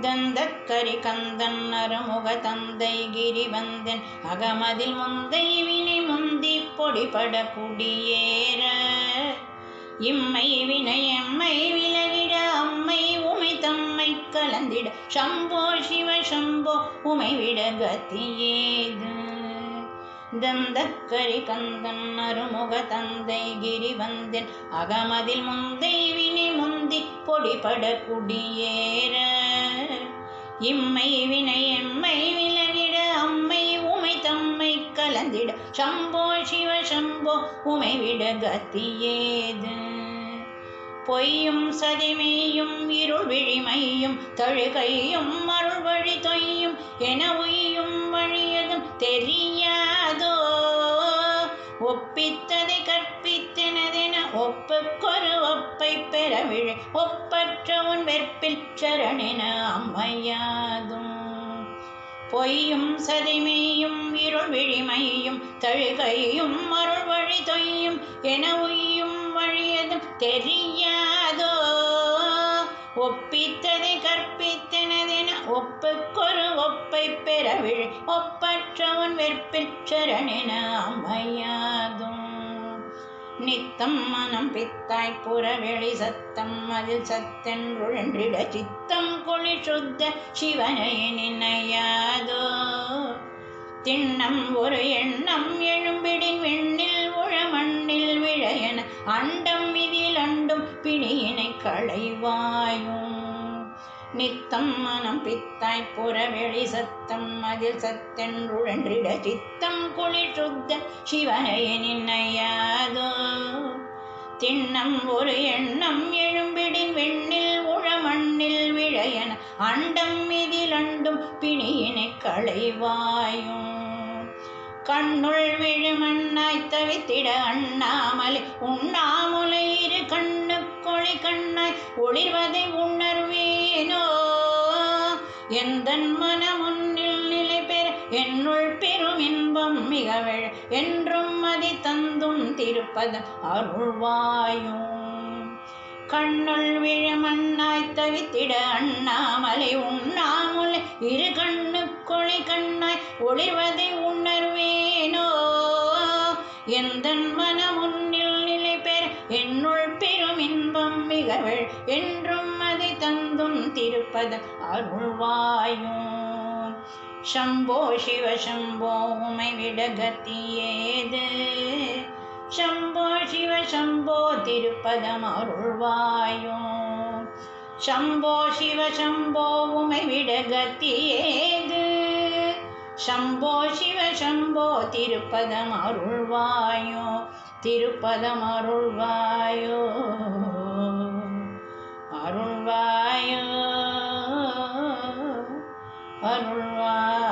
தந்தக்கரி கந்தன் அருமுக தந்தை கிரிவந்தன் அகமதில் முந்தை வினை முந்தி பொடிபட குடியேற இம்மை வினை எம்மை விலகிட அம்மை உமை தம்மை கலந்திட சம்போ சிவ சம்போ உமை விட கத்தியேது. தந்தக்கரி கந்தன் அருமுக தந்தை கிரிவந்தன் அகமதில் முந்தை வினை முந்தி பொடிபட குடியேற இம்மை வினை எம்மை விலகிட அம்மை உமை தம்மை கலந்திட சம்போ சிவ சம்போ உமை விட கத்தியேது. பொய்யும் சதிமையும் இருள் விழிமையும் தழுகையும் அருள் வழி தொய்யும் என உய்யும் வழியதும் தெரியாதோ ஒப்பித்ததை கற்பித்தெனதென ஒப்புக்கொரு ஒப்பை பெறவிழை ஒப்பற்றவன் வெற்பில் சரணென அம்மையாதும். பொய்யும் சதிமையும் இருள் விழிமையும் தழுகையும் அருள் வழி தொய்யும் என உய்யும் வழியதும் தெரியாதோ ஒப்பித்ததை கற்பித்தெனதென ஒப்புக்கொரு ஒப்பை பெறவிழை ஒப்பற்றவன் வெற்பில் சரணென அம்மையாதும். நித்தம் மனம் பித்தாய் புறவெளி சத்தம் அதில் சத்தென்றுழன்றிட சித்தம் குளி சுத்த சிவனை நினையாதோ திண்ணம் ஒரு எண்ணம் எழும்பிடின் விண்ணில் உழ மண்ணில் விழையன அண்டம் இதில் அண்டும் பிணியினை களைவாயும். நித்தம் மனம் பித்தாய் புறவெளி சத்தம் அதில் சத்தென்றுழன்றிட சித்தம் குளி சுத்த சிவனை நினையாதோ திண்ணம் ஒரு எண்ணம் எழும்பிடின் விண்ணில் உழ மண்ணில் விழையன அண்டம் இதில் அண்டும் பிணியினை களைவாயும். கண்ணுள் விழுமண்ணாய் தவித்திட அண்ணாமலை உண்ணாமுலை இரு கண்ணு கொளி கண்ணாய் ஒளிர்வதை உணர்வேனோ எந்தன் மனமுன்னில் நிலை பெற என்னுள் பெரும் இன்பம் மிகவழ என்றும் மதி தந்தும் திருப்பதம் அருள்வாயும். கண்ணுள் விழுமண்ணாய் தவித்திட அண்ணாமலை உண்ணாமுலை இரு கண்ணு கொளி கண்ணாய் ஒளிர்வதை உணர்வேனோ எந்தன் மனமுன்னில் நிலை பெற என்னுள் பெரும் இன்பம் மிகவழ என்றும் அதை தந்தும் திருப்பதம் அருள்வாயும். சம்போ சிவ சம்போ உமை விட கத்தியேது சம்போ சிவ சம்போ திருப்பதம் அருள்வாயும். சம்போ சிவ சம்போ உமை விட கத்தியேது சம்போ சிவ சம்போ திருப்பதம் அருள்வாயோ திருப்பதம் அருள்வாயோ அருள்வாயோ அருள்வாயோ.